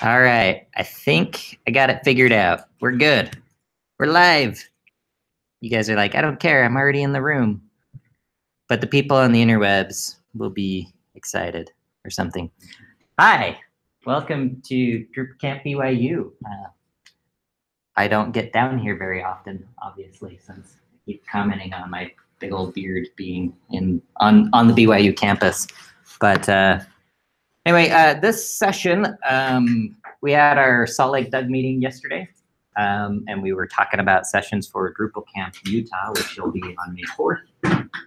All right, I think I got it figured out. We're good. We're live. You guys are like, I don't care, I'm already in the room. But the people on the interwebs will be excited or something. Hi, welcome to Drupal Camp BYU. I don't get down here very often, obviously, since I keep commenting on my big old beard being on the BYU campus. But anyway, this session, we had our Salt Lake Doug meeting yesterday, and we were talking about sessions for Drupal Camp Utah, which will be on May 4th.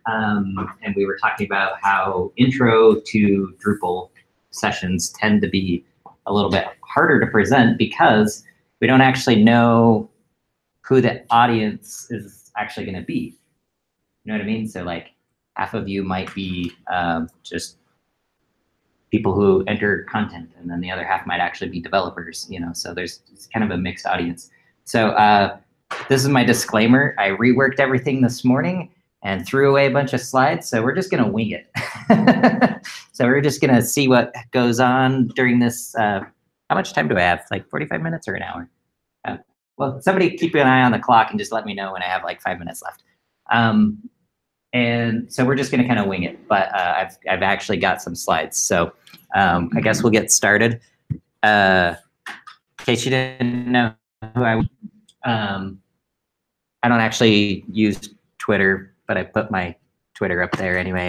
And we were talking about how intro to Drupal sessions tend to be a little bit harder to present because we don't actually know who the audience is actually going to be. You know what I mean? So like half of you might be just people who enter content, and then the other half might actually be developers, you know, so it's kind of a mixed audience. So this is my disclaimer. I reworked everything this morning and threw away a bunch of slides, so we're just gonna wing it. So we're just gonna see what goes on during this. How much time do I have? Like 45 minutes or an hour? Well, somebody keep an eye on the clock and just let me know when I have like 5 minutes left. And so we're just going to kind of wing it, but I've actually got some slides. So I guess we'll get started. In case you didn't know who I don't actually use Twitter, but I put my Twitter up there anyway,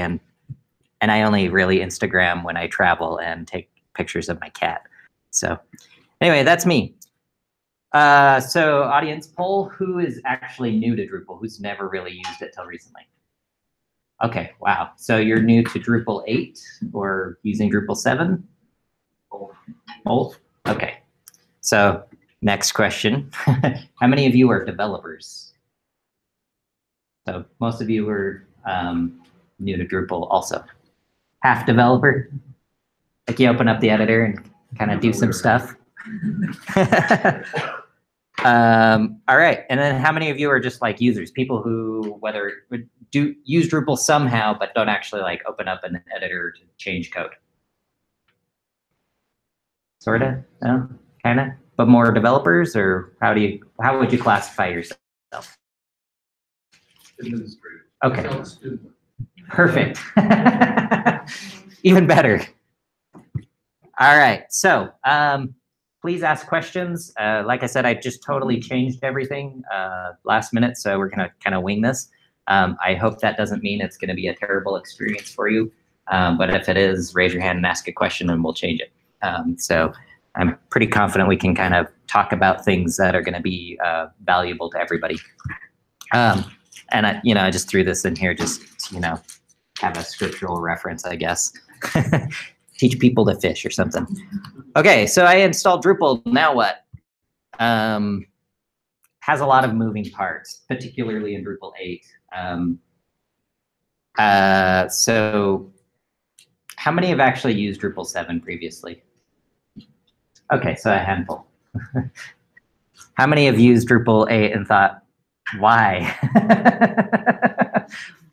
and I only really Instagram when I travel and take pictures of my cat. So anyway, that's me. So audience poll, who is actually new to Drupal? Who's never really used it till recently? Okay, wow. So you're new to Drupal 8 or using Drupal 7? Both? Okay. So next question. How many of you are developers? So most of you are new to Drupal also. Half developer? Like you open up the editor and kind of do some stuff? All right, and then how many of you are just like users, people who whether do use Drupal somehow but don't actually like open up an editor to change code? Sorta, no, kind of, but more developers, or how would you classify yourself? Okay, perfect. Even better. All right, so please ask questions. Like I said, I just totally changed everything last minute, so we're gonna kind of wing this. I hope that doesn't mean it's gonna be a terrible experience for you, but if it is, raise your hand and ask a question and we'll change it. So I'm pretty confident we can kind of talk about things that are gonna be valuable to everybody. And I just threw this in here just, have a scriptural reference, I guess. Teach people to fish or something. Okay, so I installed Drupal. Now what? Has a lot of moving parts, particularly in Drupal 8. So how many have actually used Drupal 7 previously? Okay, so a handful. How many have used Drupal 8 and thought, why?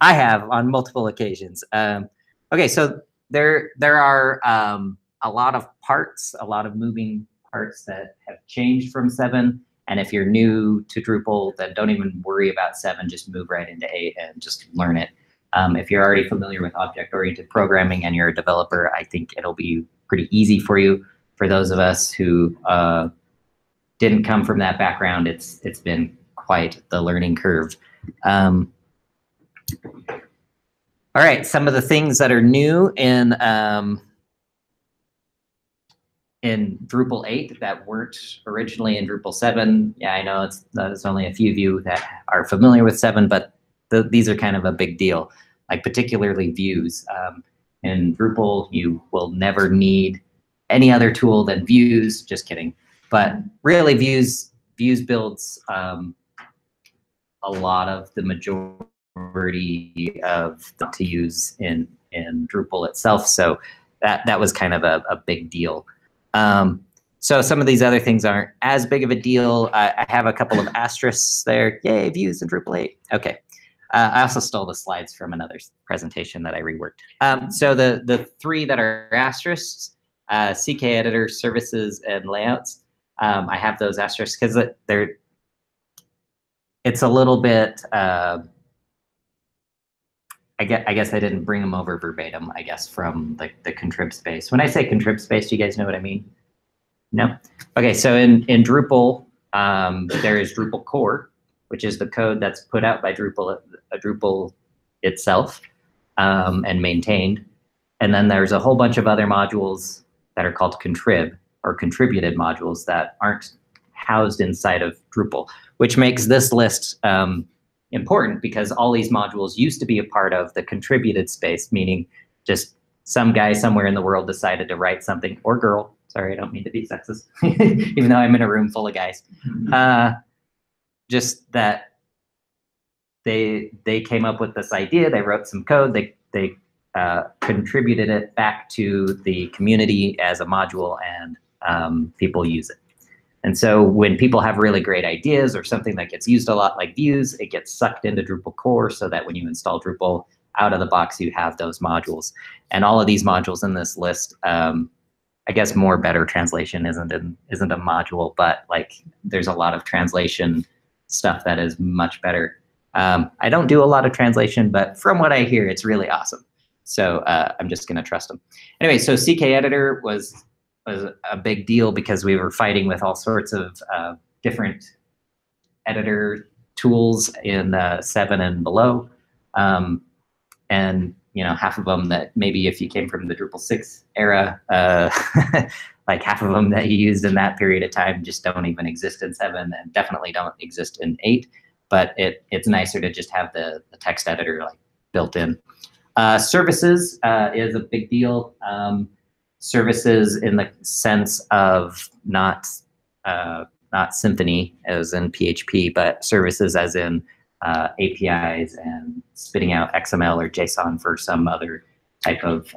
I have on multiple occasions. Okay, so there are a lot of parts, a lot of moving parts that have changed from 7. And if you're new to Drupal, then don't even worry about 7. Just move right into 8 and just learn it. If you're already familiar with object-oriented programming and you're a developer, I think it'll be pretty easy for you. For those of us who didn't come from that background, it's been quite the learning curve. All right, some of the things that are new in Drupal 8 that weren't originally in Drupal 7. Yeah, I know there's only a few of you that are familiar with 7, but these are kind of a big deal, like particularly views. In Drupal, you will never need any other tool than views. Just kidding. But really, views builds a lot of the majority of to use in Drupal itself. So that was kind of a big deal. So some of these other things aren't as big of a deal. I have a couple of asterisks there. Yay, views in Drupal 8. Okay. I also stole the slides from another presentation that I reworked. So the three that are asterisks, CK editor, services, and layouts. I have those asterisks because it's a little bit. I guess I didn't bring them over verbatim. I guess from the contrib space. When I say contrib space, do you guys know what I mean? No. Okay. So in Drupal, there is Drupal core, which is the code that's put out by Drupal itself and maintained. And then there's a whole bunch of other modules that are called contrib or contributed modules that aren't housed inside of Drupal, which makes this list important because all these modules used to be a part of the contributed space, meaning just some guy somewhere in the world decided to write something, or girl, sorry, I don't mean to be sexist, even though I'm in a room full of guys. Just that they came up with this idea, they wrote some code, they contributed it back to the community as a module, and people use it. And so when people have really great ideas or something that gets used a lot like views, it gets sucked into Drupal core so that when you install Drupal out of the box, you have those modules. And all of these modules in this list, I guess more better translation isn't a module, but like there's a lot of translation stuff that is much better. I don't do a lot of translation, but from what I hear, it's really awesome. So I'm just going to trust them. Anyway, so CK editor was a big deal because we were fighting with all sorts of different editor tools in 7 and below. And half of them that maybe if you came from the Drupal 6 era, like half of them that you used in that period of time just don't even exist in 7 and definitely don't exist in 8. But it's nicer to just have the text editor like built in. Services is a big deal. Services in the sense of not Symfony as in PHP, but services as in APIs and spitting out XML or JSON for some other type of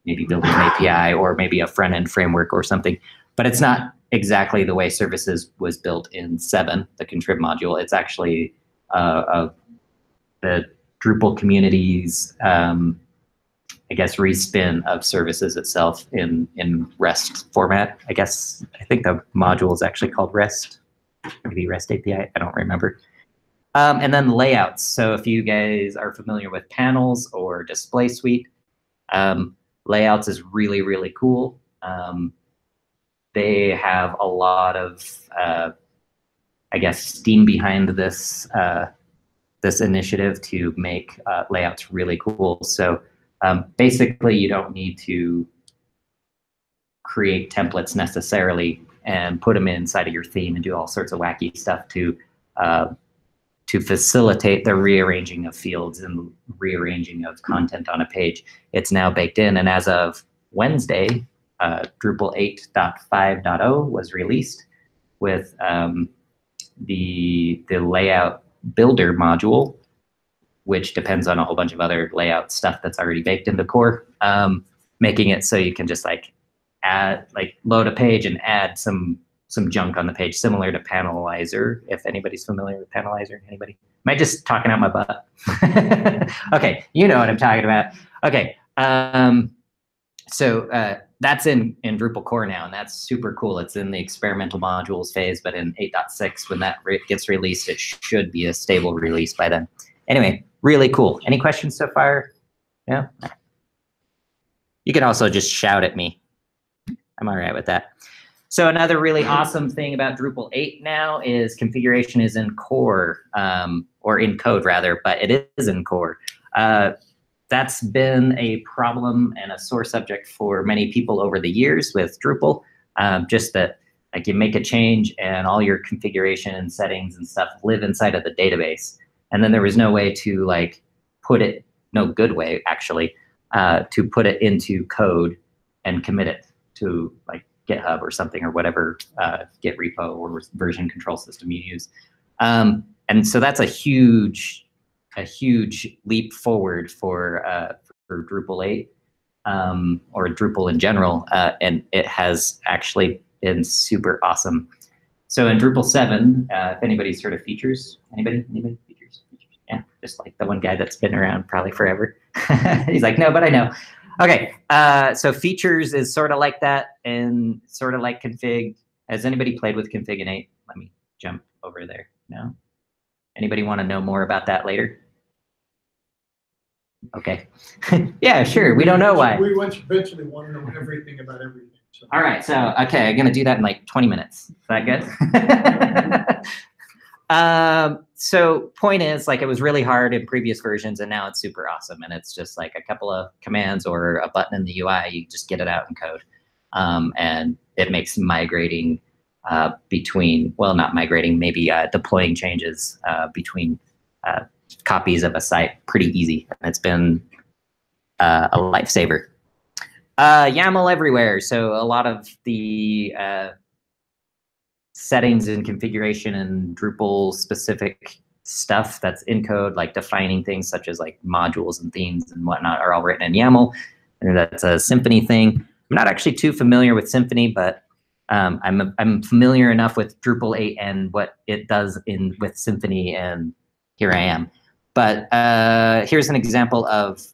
maybe building an API or maybe a front-end framework or something. But it's not exactly the way services was built in 7, the contrib module. It's actually the Drupal community's I guess respin of services itself in REST format. I think the module is actually called REST, maybe REST API, I don't remember. And then layouts. So if you guys are familiar with panels or display suite, layouts is really, really cool. They have a lot of, I guess, steam behind this this initiative to make layouts really cool. So basically, you don't need to create templates necessarily and put them inside of your theme and do all sorts of wacky stuff to facilitate the rearranging of fields and rearranging of content on a page. It's now baked in, and as of Wednesday, Drupal 8.5.0 was released with the layout builder module, which depends on a whole bunch of other layout stuff that's already baked into core, making it so you can just like load a page and add some junk on the page, similar to Panelizer, if anybody's familiar with Panelizer. Anybody? Am I just talking out my butt? Okay, you know what I'm talking about. Okay, so that's in Drupal core now, and that's super cool. It's in the experimental modules phase, but in 8.6, when that gets released, it should be a stable release by then. Anyway, really cool. Any questions so far? Yeah? You can also just shout at me. I'm all right with that. So another really awesome thing about Drupal 8 now is configuration is in core, or in code rather, but it is in core. That's been a problem and a sore subject for many people over the years with Drupal. Just that like you make a change and all your configuration and settings and stuff live inside of the database. And then there was no way to like put it, no good way actually, to put it into code and commit it to like GitHub or something or whatever Git repo or version control system you use. And so that's a huge leap forward for Drupal 8 or Drupal in general, and it has actually been super awesome. So in Drupal 7, if anybody's heard of features, anybody features? Yeah, just like the one guy that's been around probably forever. He's like, no, but I know. Okay, so features is sort of like that and sort of like config. Has anybody played with config in 8? Let me jump over there. No? Anybody want to know more about that later? Okay. Yeah, sure. We don't know why. We eventually want to know everything about everything. So. All right. So, okay, I'm going to do that in like 20 minutes. Is that good? So point is, like, it was really hard in previous versions, and now it's super awesome. And it's just like a couple of commands or a button in the UI. You just get it out in code. And it makes migrating between, well, not migrating, maybe deploying changes between copies of a site pretty easy. It's been a lifesaver. YAML everywhere. So a lot of the settings and configuration and Drupal specific stuff that's in code, like defining things such as like modules and themes and whatnot, are all written in YAML. And that's a Symfony thing. I'm not actually too familiar with Symfony, but I'm familiar enough with Drupal 8 and what it does with Symfony, and here I am. But here's an example of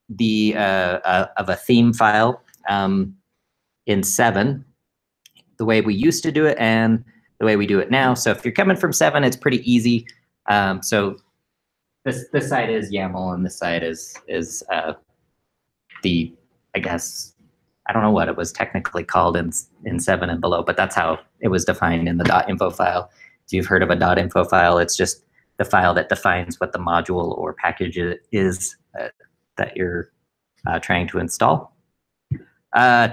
the of a theme file in 7, the way we used to do it and the way we do it now. So if you're coming from 7, it's pretty easy. So this side is YAML, and this side is the, I guess, I don't know what it was technically called in 7 and below, but that's how it was defined in the .info file. If you've heard of a .info file, it's just the file that defines what the module or package is that you're trying to install.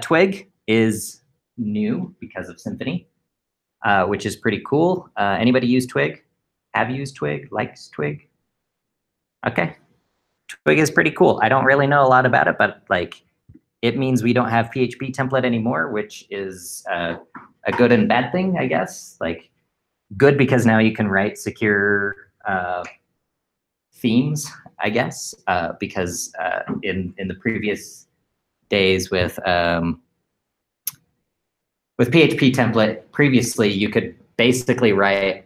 Twig is new because of Symfony, which is pretty cool. Anybody use Twig? Have used Twig? Likes Twig? Okay. Twig is pretty cool. I don't really know a lot about it, but like, it means we don't have PHP template anymore, which is a good and bad thing, I guess. Like, good because now you can write secure themes, I guess, because in the previous days with PHP template, previously you could basically write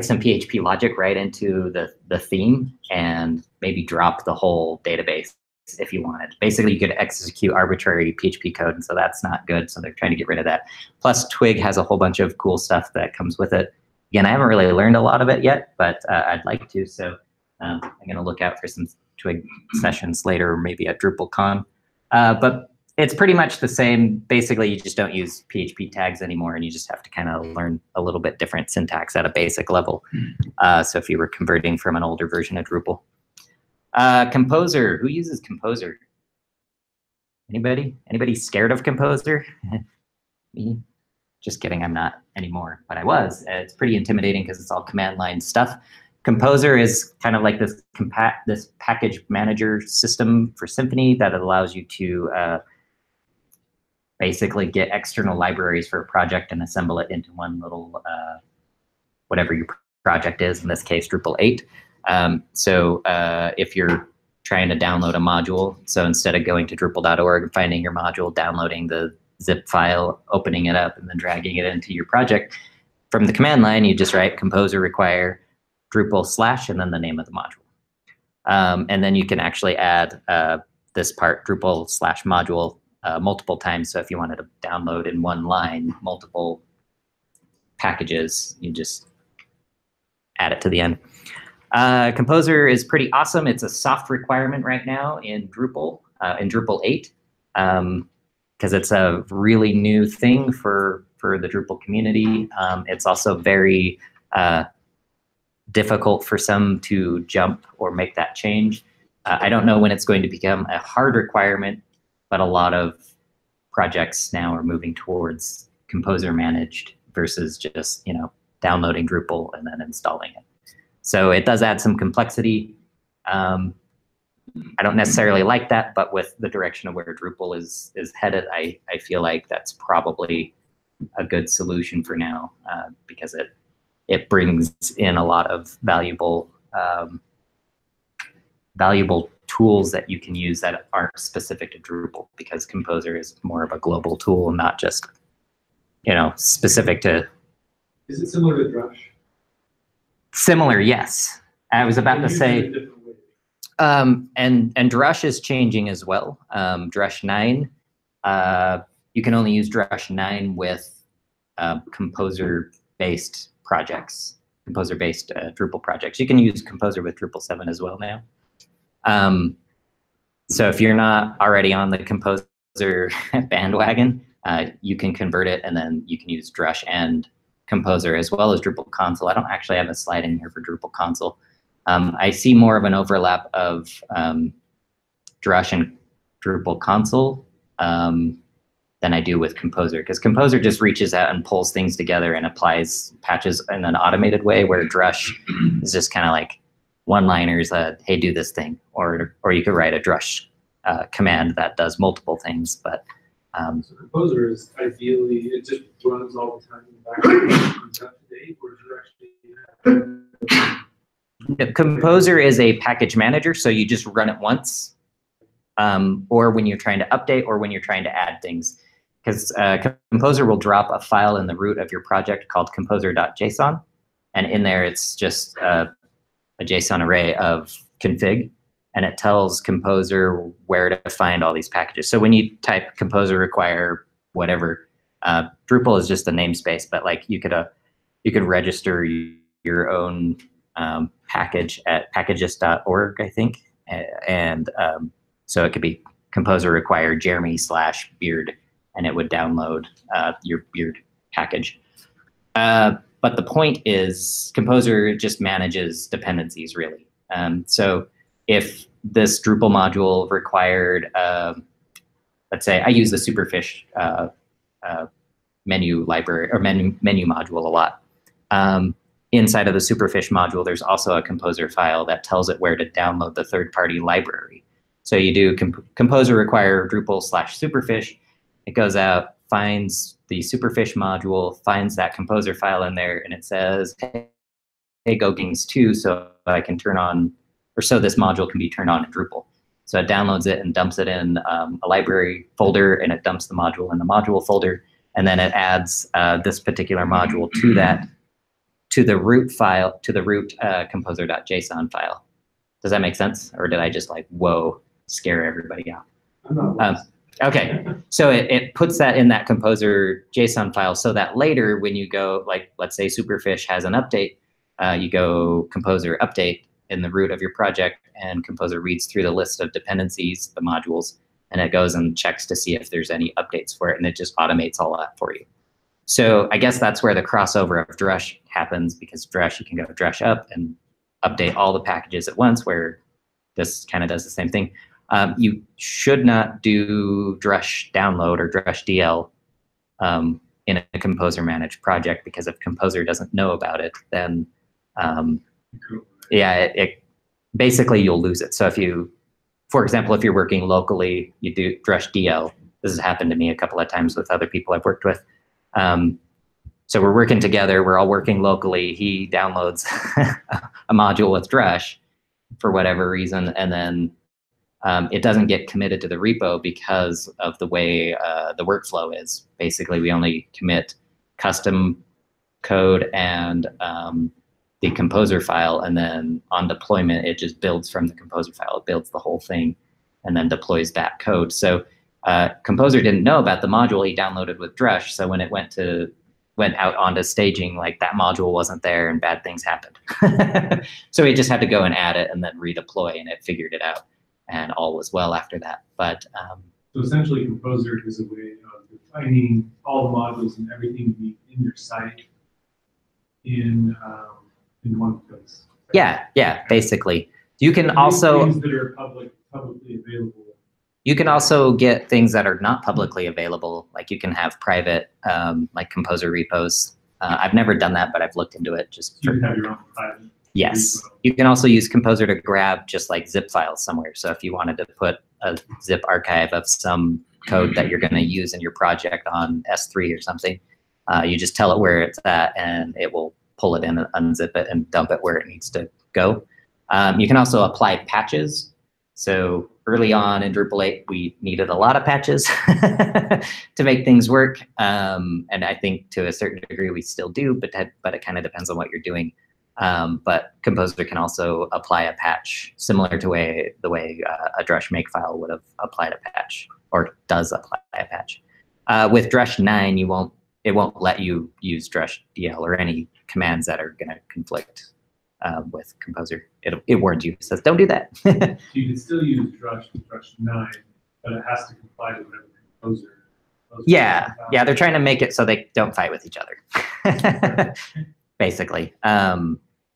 some PHP logic right into the theme and maybe drop the whole database if you wanted. Basically, you could execute arbitrary PHP code, and so that's not good. So they're trying to get rid of that. Plus, Twig has a whole bunch of cool stuff that comes with it. Again, I haven't really learned a lot of it yet, but I'd like to. So I'm going to look out for some Twig sessions later, maybe at DrupalCon. But it's pretty much the same. Basically, you just don't use PHP tags anymore, and you just have to kind of learn a little bit different syntax at a basic level. So if you were converting from an older version of Drupal. Composer, who uses Composer? Anybody? Anybody scared of Composer? Me? Just kidding, I'm not anymore, but I was. It's pretty intimidating because it's all command line stuff. Composer is kind of like this package manager system for Symfony that allows you to basically get external libraries for a project and assemble it into one little, whatever your project is, in this case, Drupal 8. So if you're trying to download a module, so instead of going to Drupal.org and finding your module, downloading the zip file, opening it up, and then dragging it into your project, from the command line, you just write composer require Drupal / and then the name of the module. And then you can actually add this part, Drupal / module, multiple times. So if you wanted to download in one line multiple packages, you just add it to the end. Composer is pretty awesome. It's a soft requirement right now in Drupal 8, because it's a really new thing for the Drupal community. It's also very difficult for some to jump or make that change. I don't know when it's going to become a hard requirement, but a lot of projects now are moving towards Composer managed versus just, downloading Drupal and then installing it. So it does add some complexity. I don't necessarily like that, but with the direction of where Drupal is headed, I feel like that's probably a good solution for now, because it brings in a lot of valuable tools that you can use that aren't specific to Drupal, because Composer is more of a global tool, not just specific to. Is it similar to Drush? Similar, yes, I was about to say, Use it a different way. and Drush is changing as well. Drush 9, you can only use Drush 9 with Composer-based projects, Composer-based Drupal projects. You can use Composer with Drupal 7 as well now. So if you're not already on the Composer bandwagon, you can convert it, and then you can use Drush and Composer as well as Drupal console. I don't actually have a slide in here for Drupal console. I see more of an overlap of Drush and Drupal console than I do with Composer, because Composer just reaches out and pulls things together and applies patches in an automated way, where Drush is just kind of like one-liners, hey, do this thing, or you could write a Drush command that does multiple things. But So Composer is ideally, it just runs all the time in the background, comes up to date, or is it actually Composer is a package manager, so you just run it once, or when you're trying to update, or when you're trying to add things. Because Composer will drop a file in the root of your project called composer.json, and in there it's just a JSON array of config, and it tells Composer where to find all these packages. So when you type Composer require whatever, Drupal is just a namespace, but like you could register your own package at packages.org, I think, and so it could be Composer require Jeremy/beard, and it would download your beard package. But the point is, Composer just manages dependencies, really. So if this Drupal module required, let's say I use the Superfish menu library or menu module a lot. Inside of the Superfish module, there's also a Composer file that tells it where to download the third-party library. So you do Composer require Drupal/Superfish. It goes out, finds the Superfish module, finds that Composer file in there, and it says, hey, go Gings 2 so I can turn on, or so this module can be turned on in Drupal. So it downloads it and dumps it in a library folder, and it dumps the module in the module folder, and then it adds this particular module to the root file, to the root composer.json file. Does that make sense? Or did I just like, whoa, scare everybody off? Okay, so it puts that in that Composer JSON file, so that later when you go, like, let's say Superfish has an update, you go Composer update in the root of your project, and Composer reads through the list of dependencies, the modules, and it goes and checks to see if there's any updates for it, and it just automates all that for you. So I guess that's where the crossover of Drush happens, because Drush, you can go Drush up and update all the packages at once, where this kind of does the same thing. You should not do Drush download or Drush DL in a Composer managed project, because if Composer doesn't know about it, then yeah, basically you'll lose it. So if you, for example, if you're working locally, you do Drush DL. This has happened to me a couple of times with other people I've worked with. So we're working together, we're all working locally. He downloads a module with Drush for whatever reason, and then it doesn't get committed to the repo because of the way the workflow is. Basically, we only commit custom code and the Composer file, and then on deployment, it just builds from the Composer file. It builds the whole thing and then deploys that code. So Composer didn't know about the module he downloaded with Drush, so when it went out onto staging, like that module wasn't there and bad things happened. So he just had to go and add it and then redeploy, and it figured it out, and all was well after that. But so essentially, Composer is a way of defining all the modules and everything to be in your site in one place. Yeah, basically. You can also things that are publicly available. You can also get things that are not publicly available. Like you can have private, like Composer repos. I've never done that, but I've looked into it. Just you have your own private. Yes. Repo. You can also use Composer to grab just like zip files somewhere. So if you wanted to put a zip archive of some code that you're going to use in your project on S3 or something, you just tell it where it's at, and it will pull it in and unzip it and dump it where it needs to go. You can also apply patches. So early on in Drupal 8, we needed a lot of patches to make things work. And I think to a certain degree we still do, but it kind of depends on what you're doing. But Composer can also apply a patch similar to the way a Drush makefile would have applied a patch, or does apply a patch. With Drush 9, it won't let you use Drush DL or any commands that are going to conflict with Composer. It warns you. It says, don't do that. You can still use Drush with Drush 9, but it has to comply to whatever Composer. Yeah, they're trying to make it so they don't fight with each other, basically.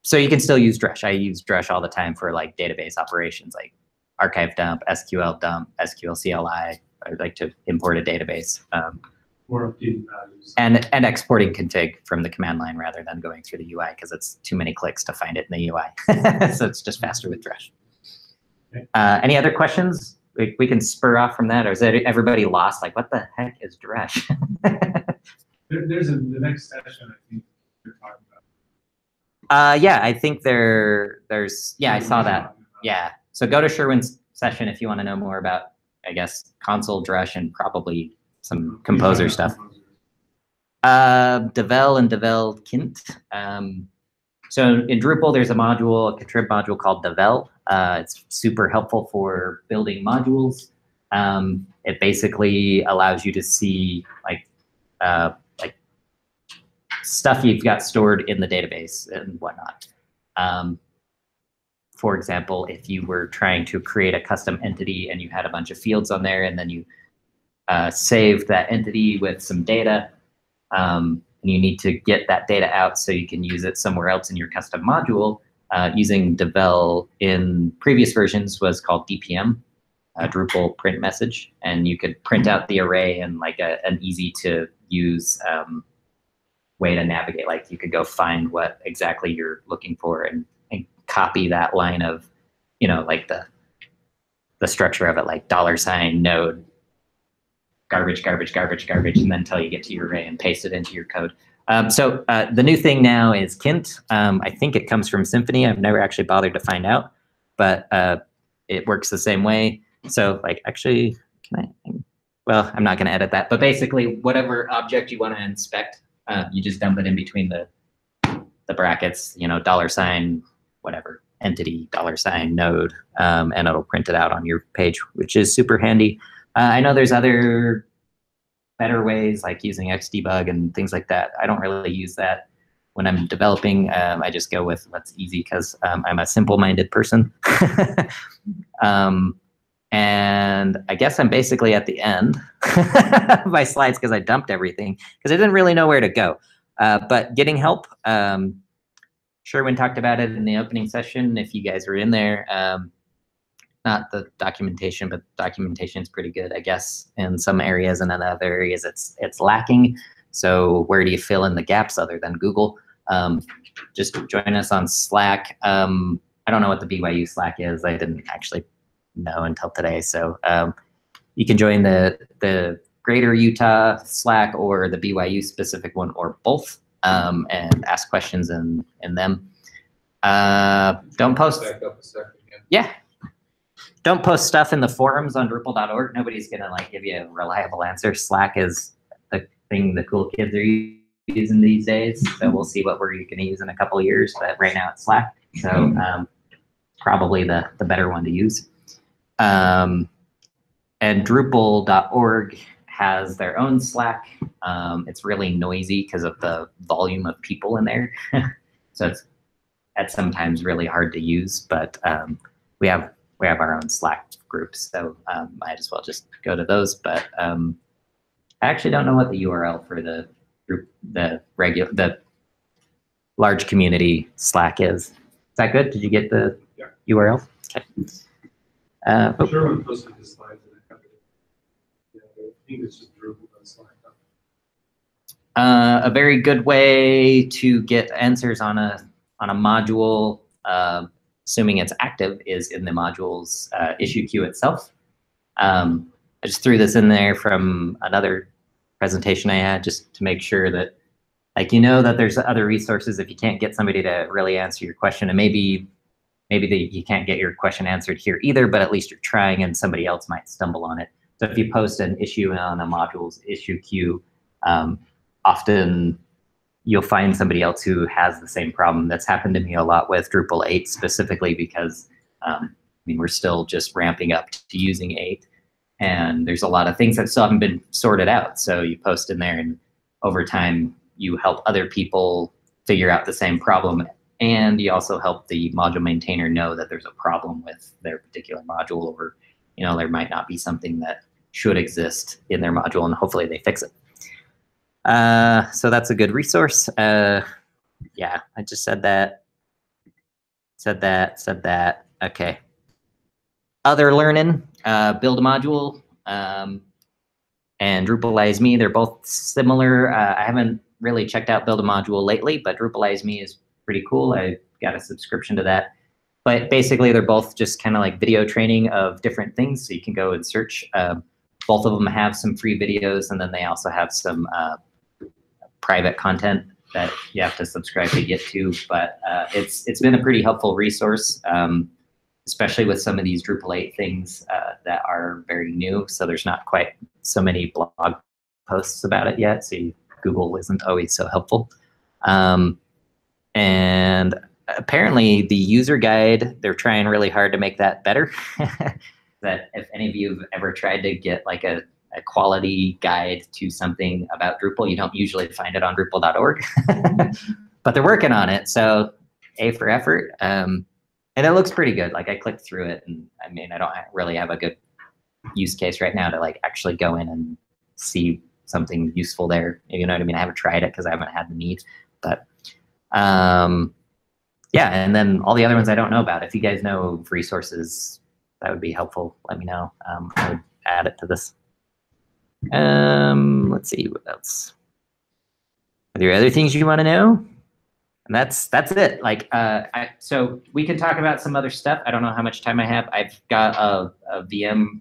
So you can still use Drush. I use Drush all the time for like database operations, like archive dump, SQL dump, SQL CLI. I like to import a database. Or updating values. And exporting config from the command line rather than going through the UI, because it's too many clicks to find it in the UI. So it's just faster with Drush. Okay. Any other questions? We can spur off from that, or is everybody lost? Like, what the heck is Drush? There's the next session, I think you're talking about. Yeah, I think there's, yeah, I saw that. Yeah, so go to Sherwin's session if you want to know more about, I guess, console Drush and probably some Composer stuff. Devel and Devel Kint. So in Drupal, there's a module, a contrib module called Devel. It's super helpful for building modules. It basically allows you to see like stuff you've got stored in the database and whatnot. For example, if you were trying to create a custom entity and you had a bunch of fields on there, and then you saved that entity with some data, and you need to get that data out so you can use it somewhere else in your custom module, using Devel in previous versions was called DPM, Drupal print message, and you could print out the array in like an easy to use way to navigate. Like you could go find what exactly you're looking for and copy that line of, like the structure of it, like $ node, garbage, garbage, garbage, garbage, and then until you get to your array and paste it into your code. So the new thing now is Kint. I think it comes from Symfony. I've never actually bothered to find out, but it works the same way. So like, actually, well, I'm not going to edit that, but basically whatever object you want to inspect, you just dump it in between the brackets, $ whatever, entity, $ node, and it'll print it out on your page, which is super handy. I know there's other better ways, like using Xdebug and things like that. I don't really use that when I'm developing. I just go with what's easy because I'm a simple-minded person. And I guess I'm basically at the end of my slides because I dumped everything because I didn't really know where to go. But getting help, Sherwin talked about it in the opening session. If you guys were in there, not the documentation, but documentation is pretty good, I guess, in some areas, and in other areas it's lacking. So where do you fill in the gaps other than Google? Just join us on Slack. I don't know what the BYU Slack is. I didn't actually know until today. So you can join the Greater Utah Slack or the BYU specific one, or both, and ask questions in them. Don't post. Back up a second, yeah. Don't post stuff in the forums on Drupal.org. Nobody's gonna give you a reliable answer. Slack is the thing the cool kids are using these days. So we'll see what we're gonna use in a couple of years. But right now it's Slack. So probably the better one to use. And Drupal.org has their own Slack. It's really noisy because of the volume of people in there. So that's sometimes really hard to use, but we have our own Slack groups, so might as well just go to those. But I actually don't know what the URL for the group, the large community Slack is. Is that good? Did you get the URL? Okay. Sherwin posted the slides in a couple. Yeah, I think it's just Drupal on Slack. A very good way to get answers on a module, assuming it's active, is in the module's issue queue itself. I just threw this in there from another presentation I had just to make sure that, that there's other resources if you can't get somebody to really answer your question, and maybe you can't get your question answered here either, but at least you're trying and somebody else might stumble on it. So if you post an issue on a module's issue queue, often you'll find somebody else who has the same problem. That's happened to me a lot with Drupal 8 specifically because, I mean, we're still just ramping up to using 8. And there's a lot of things that still haven't been sorted out. So you post in there, and over time, you help other people figure out the same problem. And you also help the module maintainer know that there's a problem with their particular module, or there might not be something that should exist in their module, and hopefully they fix it. So that's a good resource. Yeah, I just said that. Said that. Okay. Other learning, build a module, and Drupalize Me. They're both similar. I haven't really checked out Build a Module lately, but Drupalize Me is pretty cool. I got a subscription to that. But basically, they're both just kind of like video training of different things. So you can go and search. Both of them have some free videos, and then they also have some private content that you have to subscribe to get to. But it's been a pretty helpful resource, especially with some of these Drupal 8 things that are very new. So there's not quite so many blog posts about it yet. So Google isn't always so helpful. And apparently the user guide, they're trying really hard to make that better. That if any of you have ever tried to get like a quality guide to something about Drupal, you don't usually find it on Drupal.org, but they're working on it. So A for effort. And it looks pretty good. Like I clicked through it, and I mean, I don't really have a good use case right now to like actually go in and see something useful there. You know what I mean? I haven't tried it because I haven't had the need, but yeah. And then all the other ones I don't know about. If you guys know of resources, that would be helpful. Let me know. I would add it to this. Let's see what else. Are there other things you want to know? And that's it. Like, so we can talk about some other stuff. I don't know how much time I have. I've got a VM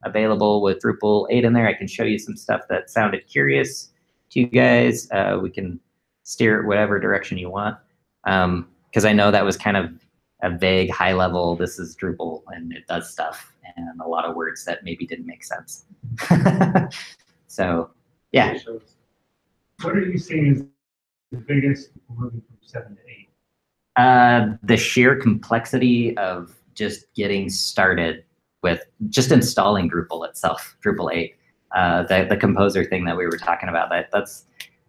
available with Drupal 8 in there. I can show you some stuff that sounded curious to you guys. We can steer it whatever direction you want. Because I know that was kind of a vague, high level, this is Drupal and it does stuff, and a lot of words that maybe didn't make sense. So, yeah. What are you seeing as the biggest moving from 7 to 8? The sheer complexity of just getting started with just installing Drupal itself, Drupal 8. The composer thing that we were talking about,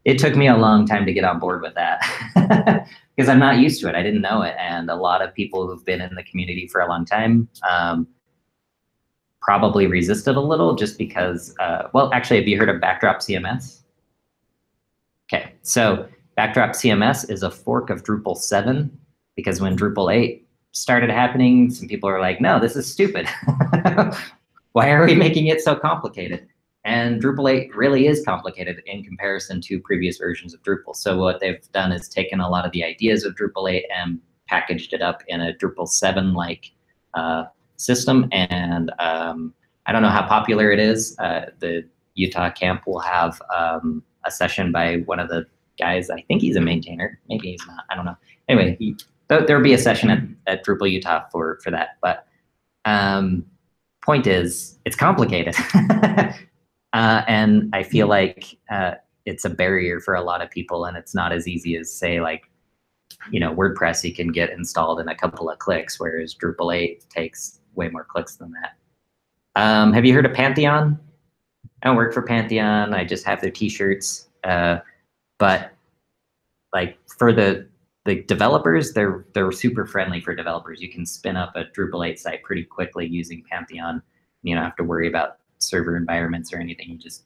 it took me a long time to get on board with that because I'm not used to it. I didn't know it. And a lot of people who've been in the community for a long time probably resisted a little just because, well, actually, have you heard of Backdrop CMS? Okay, so Backdrop CMS is a fork of Drupal 7 because when Drupal 8 started happening, some people are like, no, this is stupid. Why are we making it so complicated? And Drupal 8 really is complicated in comparison to previous versions of Drupal. So what they've done is taken a lot of the ideas of Drupal 8 and packaged it up in a Drupal 7-like system. And I don't know how popular it is. The Utah camp will have a session by one of the guys. I think he's a maintainer. Maybe he's not. I don't know. Anyway, there'll be a session at Drupal Utah for that. But point is, it's complicated. And I feel like it's a barrier for a lot of people, and it's not as easy as, say, like, WordPress you can get installed in a couple of clicks, whereas Drupal 8 takes way more clicks than that. Have you heard of Pantheon? I don't work for Pantheon. I just have their t-shirts. But like for the developers, they're super friendly for developers. You can spin up a Drupal 8 site pretty quickly using Pantheon. You don't have to worry about server environments or anything. You just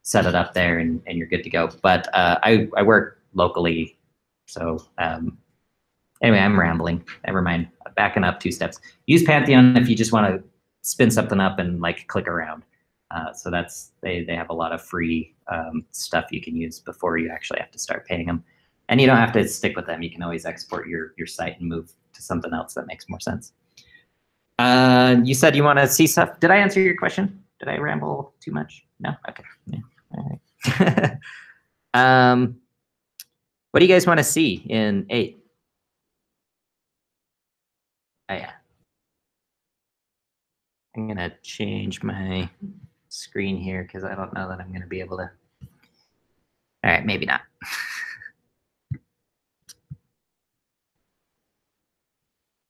set it up there and you're good to go. But I work locally. So anyway, I'm rambling. Never mind. Backing up 2 steps. Use Pantheon if you just want to spin something up and like click around. So that's they have a lot of free stuff you can use before you actually have to start paying them. And you don't have to stick with them. You can always export your site and move to something else that makes more sense. You said you want to see stuff. Did I answer your question? Did I ramble too much? No? Okay. Yeah. All right. What do you guys want to see in 8? Oh, yeah. I'm going to change my screen here because I don't know that I'm going to be able to. All right, maybe not.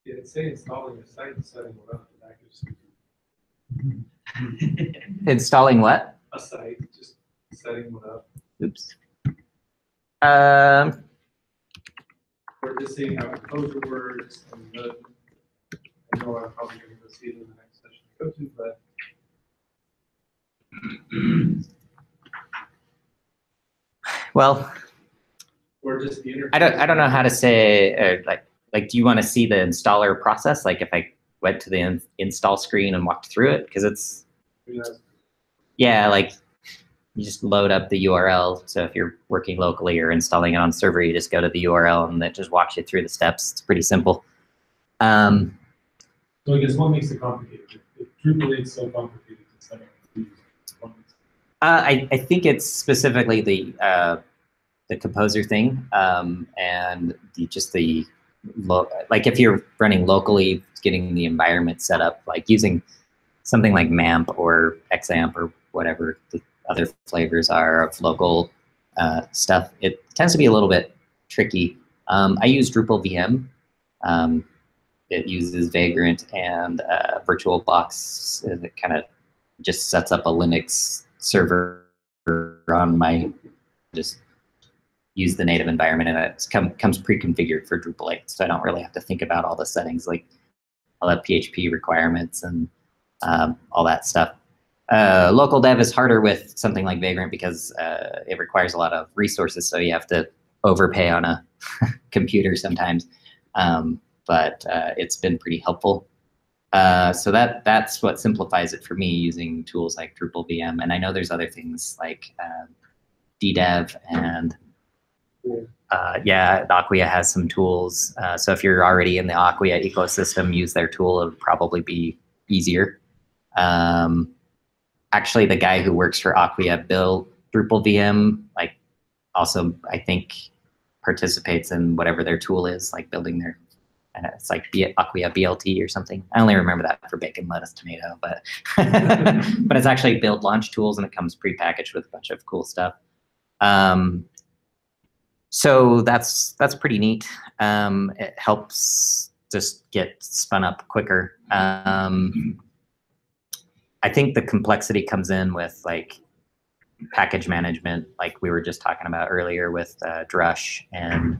Yeah, it's saying installing a site and setting it up. But Installing what? a site, just setting one up. Oops. Or just seeing how composer works. And I know I'm probably going to go see it in the next session to go to, but well, or just the interface. I don't know how to say like do you want to see the installer process? Like if I went to the install screen and walked through it, because it's yeah, like you just load up the URL. So if you're working locally or installing it on server, you just go to the URL and that just walks you through the steps. It's pretty simple. So I guess what makes it complicated? If Drupal 8 is so complicated to set up, I think it's specifically the composer thing, and like if you're running locally, getting the environment set up, like using something like MAMP or XAMPP or whatever the other flavors are of local stuff, it tends to be a little bit tricky. I use Drupal VM. It uses Vagrant and VirtualBox. It kind of just sets up a Linux server on my, just use the native environment, and it comes pre-configured for Drupal 8. So I don't really have to think about all the settings, like all the PHP requirements and all that stuff. Local dev is harder with something like Vagrant because it requires a lot of resources, so you have to overpay on a computer sometimes. But it's been pretty helpful. So that's what simplifies it for me, using tools like Drupal VM. And I know there's other things like DDev and yeah, Acquia has some tools. So if you're already in the Acquia ecosystem, use their tool. It'll probably be easier. Actually, the guy who works for Acquia built Drupal VM, like also, I think, participates in whatever their tool is, like building their, it's like Acquia BLT or something. I only remember that for bacon, lettuce, tomato, but but it's actually build launch tools, and it comes prepackaged with a bunch of cool stuff. So that's pretty neat. It helps just get spun up quicker. I think the complexity comes in with like package management, like we were just talking about earlier with Drush and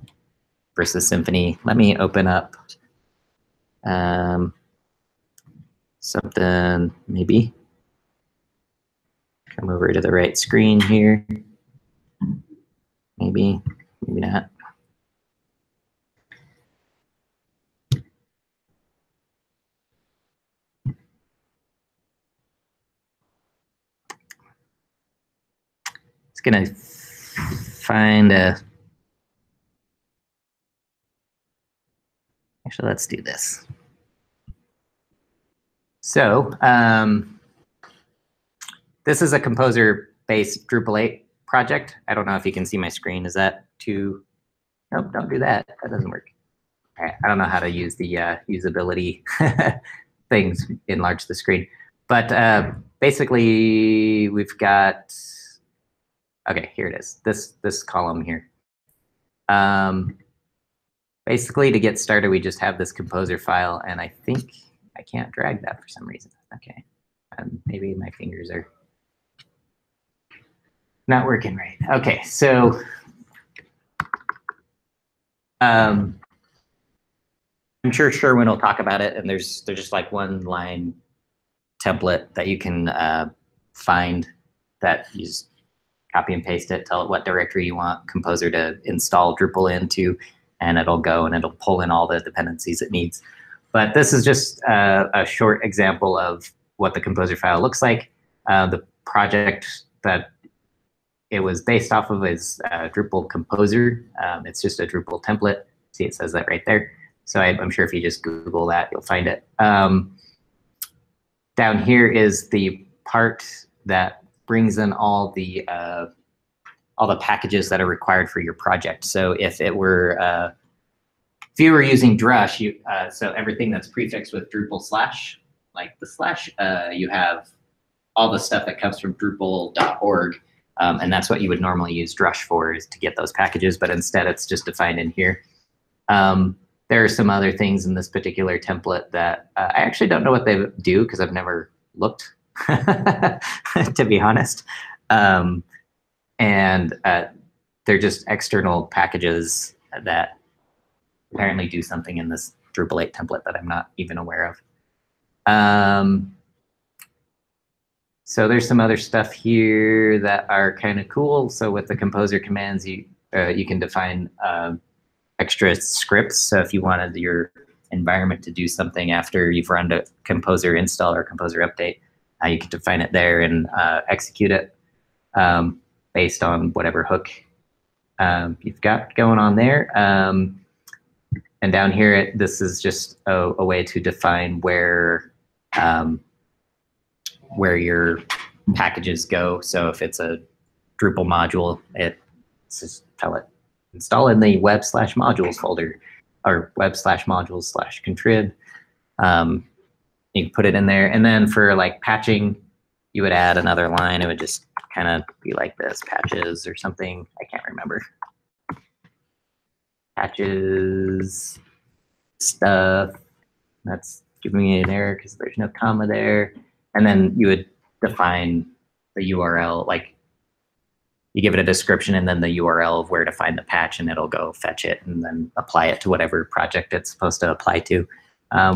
versus Symfony. Let me open up something, maybe. Come over to the right screen here. Maybe not. It's gonna find a, actually, let's do this. So this is a composer-based Drupal 8 project. I don't know if you can see my screen. Is that too? Nope, don't do that. That doesn't work. All right, I don't know how to use the usability things, enlarge the screen. But basically, we've got, okay, here it is, this column here. Basically, to get started, we just have this composer file, and I think I can't drag that for some reason. Okay, maybe my fingers are not working right. Okay, so I'm sure Sherwin will talk about it, and there's just like one line template that you can find that you just copy and paste it, tell it what directory you want Composer to install Drupal into, and it'll go and it'll pull in all the dependencies it needs. But this is just a short example of what the Composer file looks like. The project that it was based off of is Drupal Composer. It's just a Drupal template. See, it says that right there. So I'm sure if you just Google that, you'll find it. Down here is the part that brings in all the packages that are required for your project. So if you were using Drush, so everything that's prefixed with Drupal / like the /, you have all the stuff that comes from Drupal.org. And that's what you would normally use Drush for, is to get those packages, but instead it's just defined in here. there are some other things in this particular template that I actually don't know what they do because I've never looked, to be honest. And they're just external packages that apparently do something in this Drupal 8 template that I'm not even aware of. So there's some other stuff here that are kind of cool. So with the composer commands, you can define extra scripts. So if you wanted your environment to do something after you've run a composer install or composer update, you can define it there and execute it based on whatever hook you've got going on there. And down here, this is just a way to define where your packages go. So if it's a Drupal module, just tell it install in the web/modules folder or web/modules/contrib. You can put it in there. And then for like patching, you would add another line. It would just kind of be like this, patches or something. I can't remember. Patches stuff. That's giving me an error because there's no comma there. And then you would define the URL, like you give it a description and then the URL of where to find the patch, and it'll go fetch it and then apply it to whatever project it's supposed to apply to,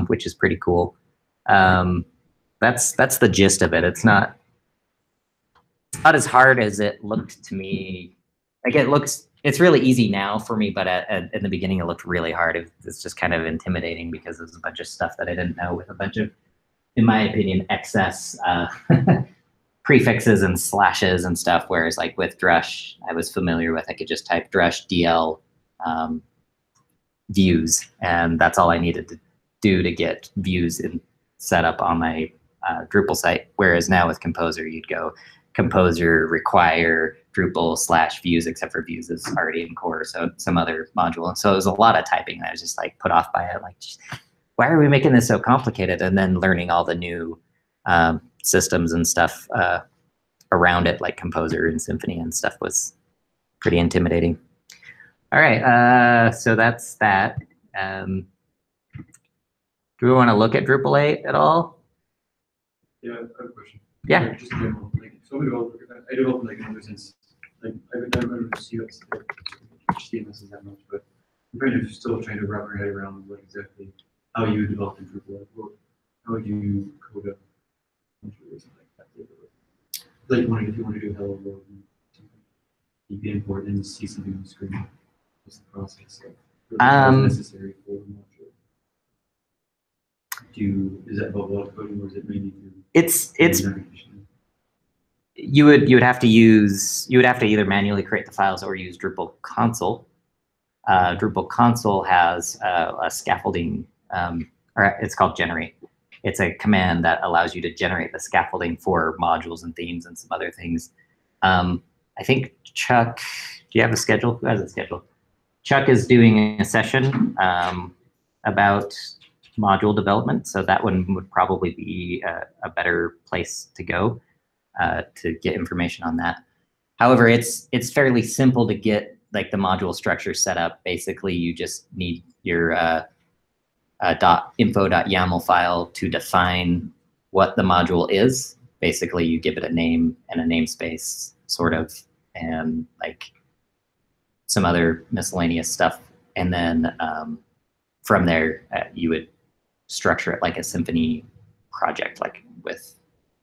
which is pretty cool. That's the gist of it. It's not as hard as it looked to me. Like it's really easy now for me, but in the beginning it looked really hard. It's just kind of intimidating because there's a bunch of stuff that I didn't know with a bunch of, in my opinion, excess prefixes and slashes and stuff. Whereas like with Drush, I was familiar with, I could just type Drush DL views, and that's all I needed to do to get views set up on my Drupal site. Whereas now with Composer, you'd go Composer require Drupal/views, except for views is already in core, so some other module. And so it was a lot of typing. I was just like put off by it, like, why are we making this so complicated? And then learning all the new systems and stuff around it, like Composer and Symfony and stuff, was pretty intimidating. All right, so that's that. Do we want to look at Drupal 8 at all? Yeah, I have a question. Yeah. Like, just in general, like, so I developed like ever since, like, I've never just UX, HTML that much, but I'm still trying to wrap my head around what exactly how you develop in Drupal. How would you code up or something like that? Like if you want to do hello world, you can import and see something on the screen. What's the process? Necessary for the module? Is that about web coding, or is it mainly you would have to either manually create the files or use Drupal console. Drupal console has a scaffolding, or it's called generate. It's a command that allows you to generate the scaffolding for modules and themes and some other things. I think Chuck, do you have a schedule? Who has a schedule? Chuck is doing a session about module development, so that one would probably be a better place to go to get information on that. However, it's fairly simple to get like the module structure set up. Basically, you just need your .info.yaml file to define what the module is. Basically, you give it a name and a namespace, sort of, and like some other miscellaneous stuff. And then from there, you would structure it like a Symfony project, like with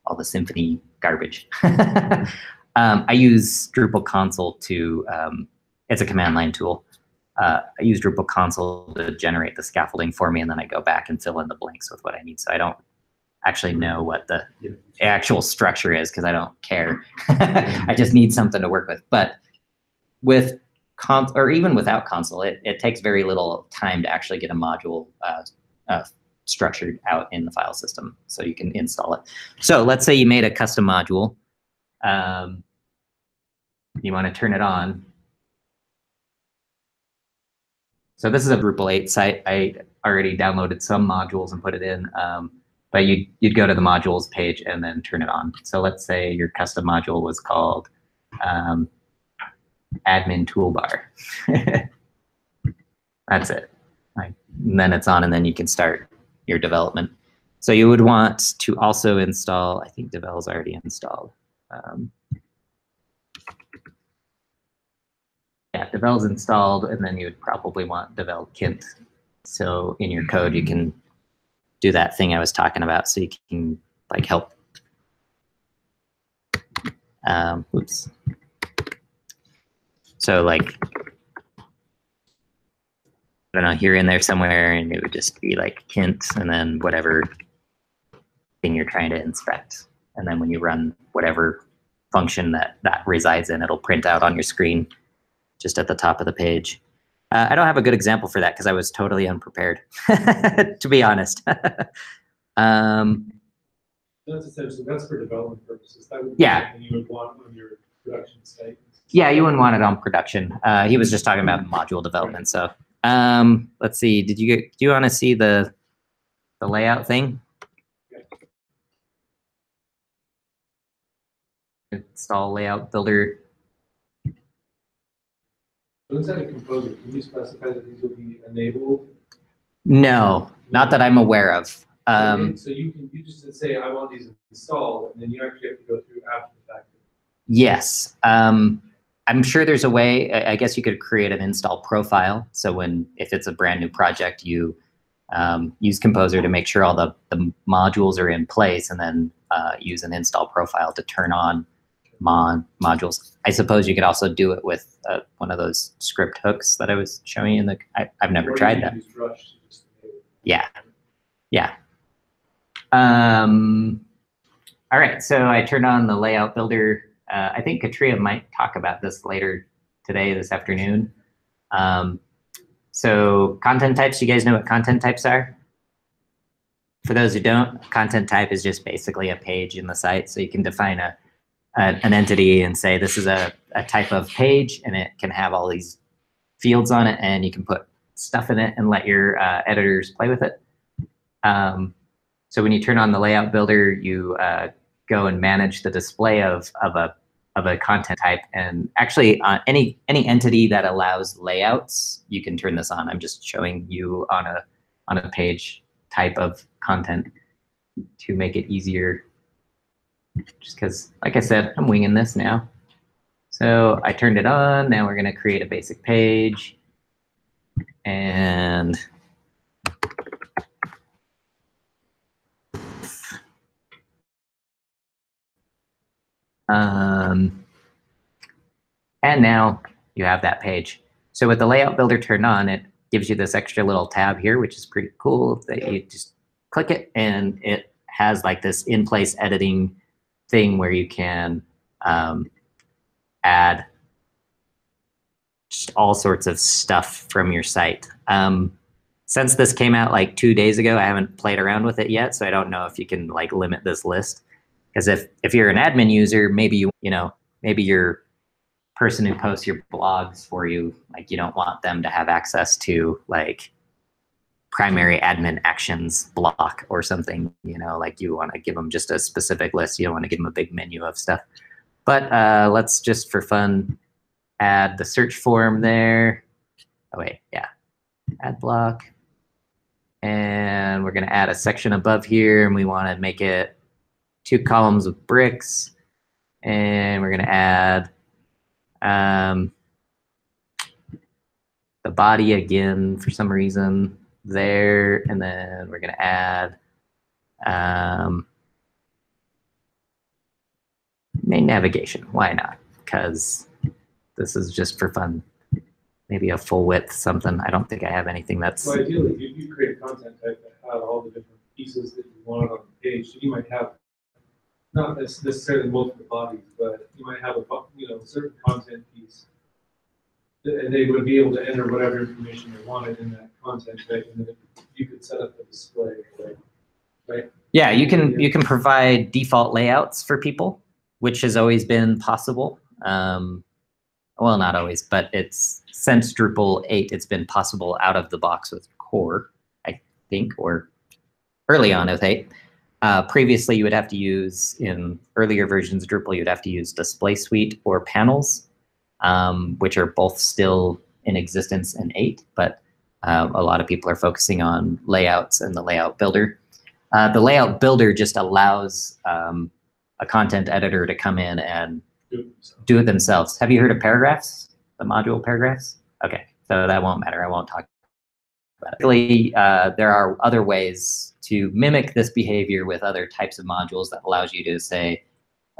all the Symfony garbage. I use Drupal console to, it's a command line tool. I use Drupal console to generate the scaffolding for me, and then I go back and fill in the blanks with what I need. So I don't actually know what the actual structure is because I don't care. I just need something to work with. But with or even without console, it takes very little time to actually get a module structured out in the file system so you can install it. So let's say you made a custom module. You want to turn it on. So this is a Drupal 8 site. I already downloaded some modules and put it in, but you'd go to the modules page and then turn it on. So let's say your custom module was called admin toolbar. That's it. and then it's on, and then you can start your development. So you would want to also install, I think Devel's already installed. Yeah, Devel's installed, and then you would probably want Devel Kint. So in your code, you can do that thing I was talking about, so you can like help. Oops. So like, I don't know, here in there somewhere, and it would just be like Kint, and then whatever thing you're trying to inspect. And then when you run whatever function that resides in, it'll print out on your screen just at the top of the page. I don't have a good example for that because I was totally unprepared, to be honest. That's essentially, that's for development purposes. That would be Yeah. something you would want on your production site. Yeah, you wouldn't want it on production. He was just talking about module development. So let's see. Do you want to see the layout thing? Yeah. Install layout builder. So inside a composer, can you specify that these will be enabled? No, not that I'm aware of. So you just say, I want these installed, and then you actually have to go through after the fact. Yes. I'm sure there's a way. I guess you could create an install profile. So if it's a brand new project, you use Composer to make sure all the modules are in place, and then use an install profile to turn on modules. I suppose you could also do it with one of those script hooks that I was showing you. I've never tried that. Yeah. Yeah. All right, so I turned on the layout builder. I think Katria might talk about this later today, this afternoon. So content types, you guys know what content types are? For those who don't, content type is just basically a page in the site. So you can define an entity and say this is a type of page, and it can have all these fields on it, and you can put stuff in it and let your editors play with it. So when you turn on the layout builder, you go and manage the display of a content type, and actually any entity that allows layouts, you can turn this on. I'm just showing you on a page type of content to make it easier. Just because, like I said, I'm winging this now. So I turned it on. Now we're going to create a basic page. And now you have that page. So with the layout builder turned on, it gives you this extra little tab here, which is pretty cool, that you just click it, and it has like this in-place editing thing where you can add just all sorts of stuff from your site. Since this came out like 2 days ago, I haven't played around with it yet, so I don't know if you can like limit this list. Because if you're an admin user, maybe maybe your person who posts your blogs for you, like you don't want them to have access to like primary admin actions block or something, like you want to give them just a specific list. You don't want to give them a big menu of stuff. But let's just for fun add the search form there. Oh wait, yeah, add block. And we're going to add a section above here, and we want to make it 2 columns with bricks. And we're going to add the body again for some reason there. And then we're going to add main navigation. Why not? Because this is just for fun. Maybe a full width something. I don't think I have anything that's... Well, ideally, if you create a content type that have all the different pieces that you want on the page, you might have not necessarily multiple bodies, but you might have a certain content piece, and they would be able to enter whatever information they wanted in that content type, and then you could set up the display, right? Yeah, you can provide default layouts for people, which has always been possible. Well, not always, but since Drupal 8, it's been possible out of the box with core, I think, or early on with 8. Previously, you would have to use, in earlier versions of Drupal, you'd have to use Display Suite or Panels, which are both still in existence in 8. But A lot of people are focusing on layouts and the layout builder. The layout builder just allows a content editor to come in and do it themselves. Have you heard of paragraphs? The module paragraphs? Okay, so that won't matter. I won't talk about it. Really, there are other ways to mimic this behavior with other types of modules that allows you to say,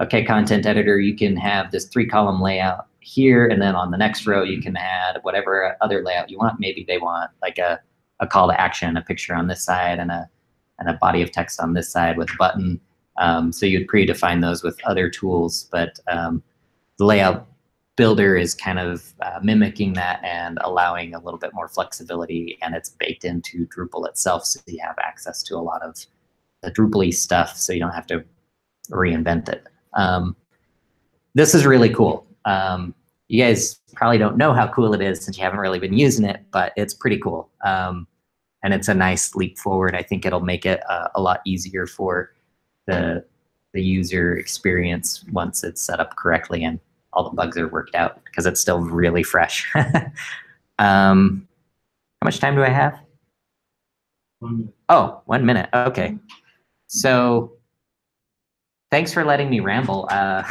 okay, content editor, you can have this 3-column layout here, and then on the next row you can add whatever other layout you want. Maybe they want like a call to action, a picture on this side, and a body of text on this side with a button. So you'd predefine those with other tools, but the layout builder is kind of mimicking that and allowing a little bit more flexibility, and it's baked into Drupal itself, so you have access to a lot of the Drupal-y stuff, so you don't have to reinvent it. This is really cool. You guys probably don't know how cool it is since you haven't really been using it, but it's pretty cool. And it's a nice leap forward. I think it'll make it a lot easier for the user experience once it's set up correctly and all the bugs are worked out, because it's still really fresh. How much time do I have? 1 minute. Oh, 1 minute. Okay. So thanks for letting me ramble. I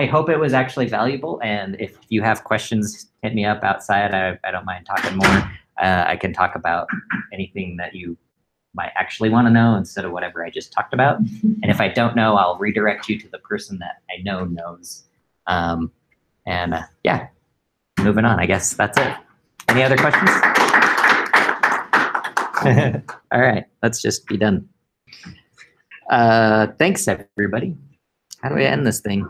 hope it was actually valuable. And if you have questions, hit me up outside. I don't mind talking more. I can talk about anything that you might actually want to know instead of whatever I just talked about. And if I don't know, I'll redirect you to the person that I know knows. Yeah, moving on. I guess that's it. Any other questions? All right, let's just be done. Thanks, everybody. How do I end this thing?